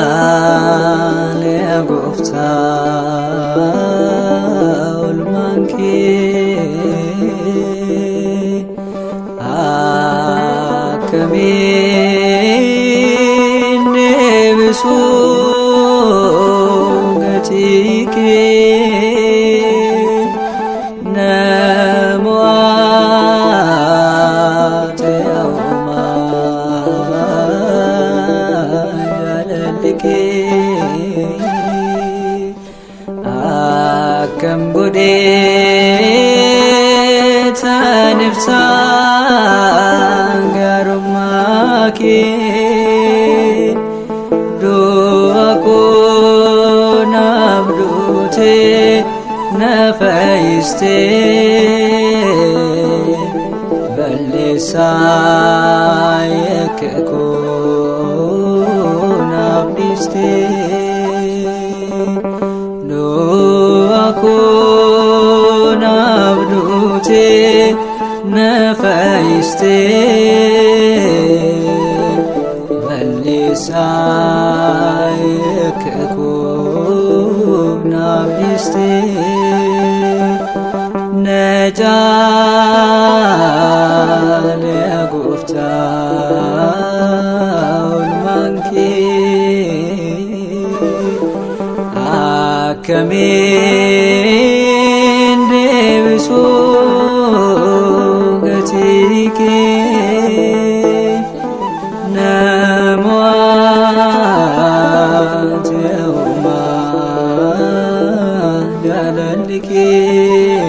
نجال يغفتاول مانكي آكمين نبسوغتيكي نموات يوما أكم قديت نفسا قرماكي دو أكون عبدوتي نفايستي بل لسايك أكون عبدستي دو أكون عبدوتي نفايستي بل لسايك أكون عبدستي نجال يغفتاول مانكي آكمين دبسوغتيكي نموات يوما جلالكي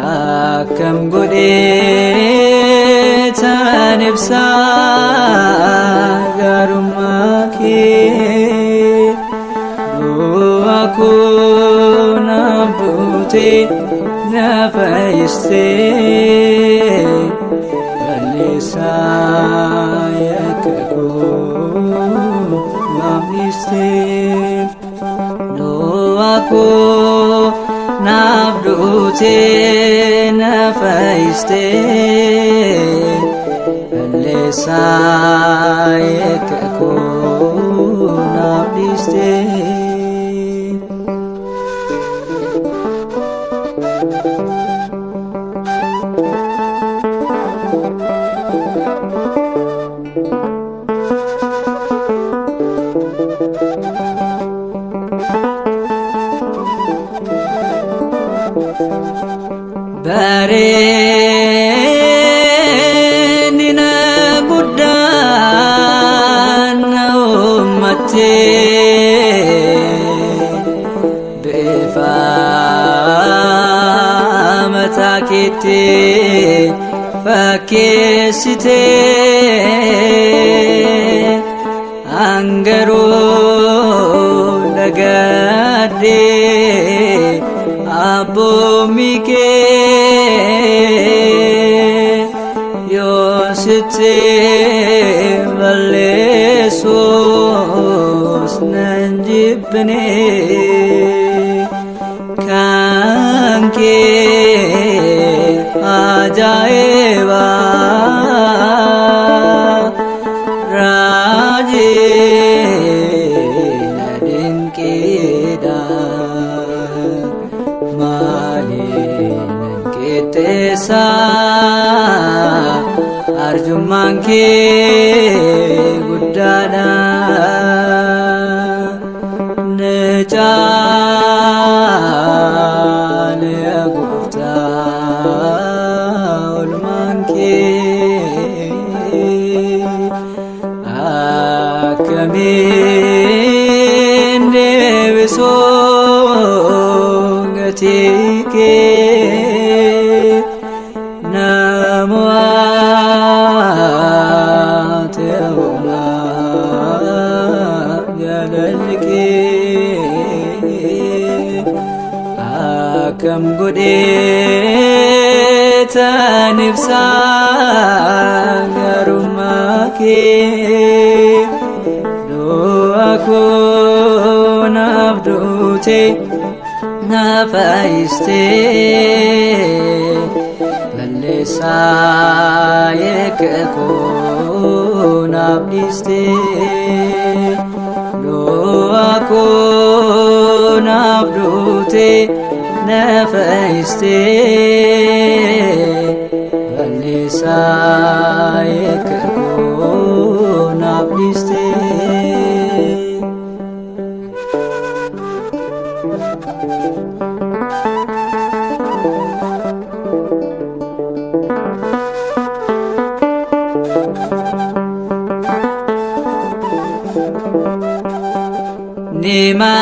أكم قديت نفسا قرماكي دو أكون عبدوتي نفايستي فلسايك أكون عبدستي دو أكون عبدوتي نفايستي فلسايك أكون عبدستي باريننا قدان أمتي بإفامتاكيتي فكيستي أنقرو لقادي أبو ميكي يوسيتي باليسوس ننجبني كانكي عجائبا راجي ندنكيدا تسا أرجمان كي قدانا نجال يغفتاول مانكي أكمين دبسوغ gatike namoateuma galalike akam godhetan ibsa garumake do'ako nabdute nafaiste balesa yekko nabdiste do'ako nabdute nafaiste balesa yekko nabdiste Nima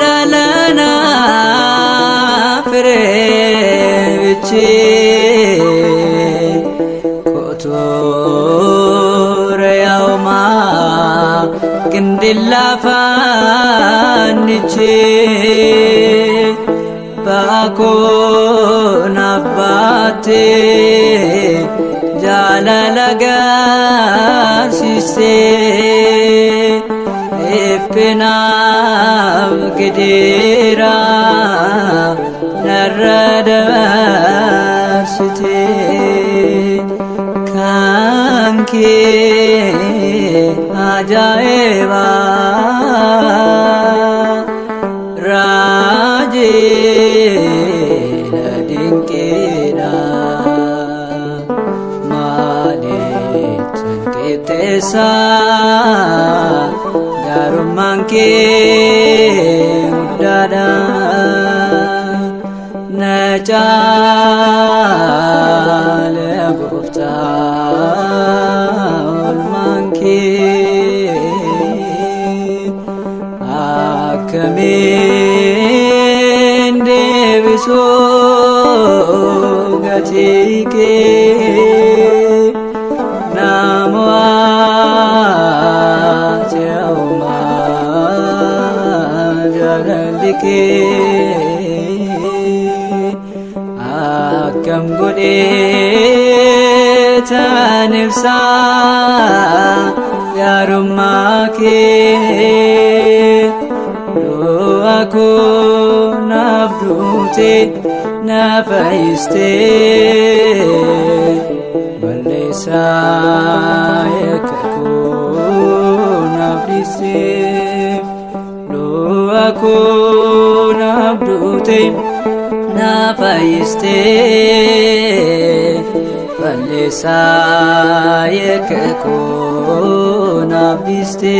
dalana frevici kotore yauma kindilla fanici bako nabate jalalaga sise Epinam gedera naradasite kanke ajaiba raje dinkeda malet ketesa Garumanke mudada najale gufta ulmanke akamin deviso gatike akam godhetan ibsa garumake do'ako nabdute nafaiste balesa yekko nabdiste do'ako nabdute nafaiste balesa yekko nabdiste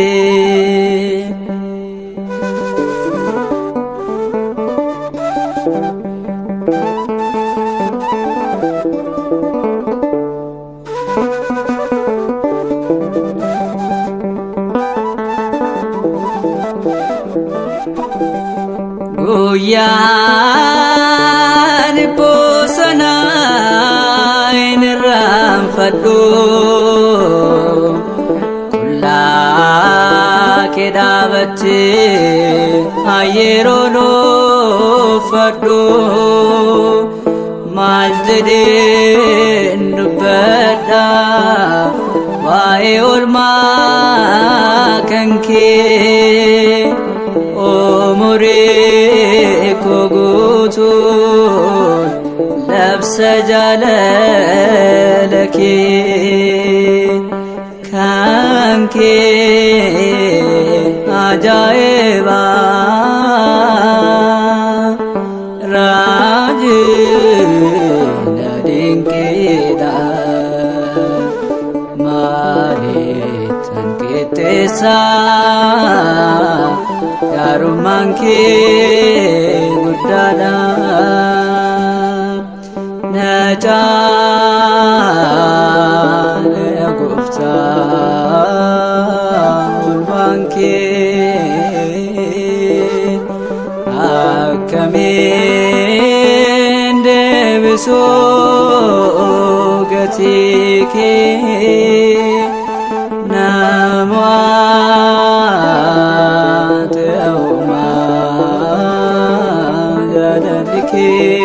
Goyan posana inram fadu kulla kedavati ayerolo fadu majdide ndubada wae ulma kanke omore kogutu labsa jalalaki kanke ajaiba raje dinkeda malitan ketesa garumanke gudada najale gufta ulmanke akkamiin deebisuu gatii kee namaa ta'umaa jaalalli kee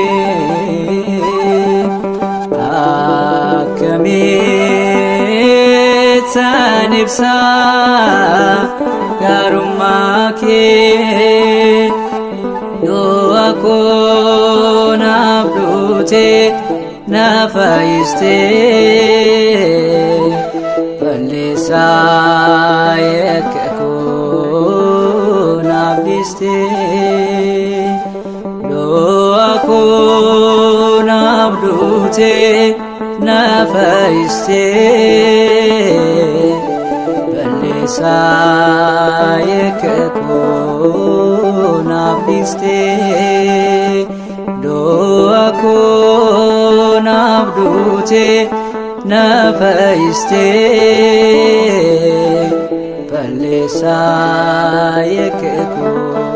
akkamiin ibsaa gaarummaa kee du'a koo naaf duutee na fayyistee balleessaa yakka koo naaf dhiistee du'a koo naaf duutee na fayyistee balleessaa yakka koo naaf dhiistee du'a koo naaf duutee na fayyistee balleessaa yakka koo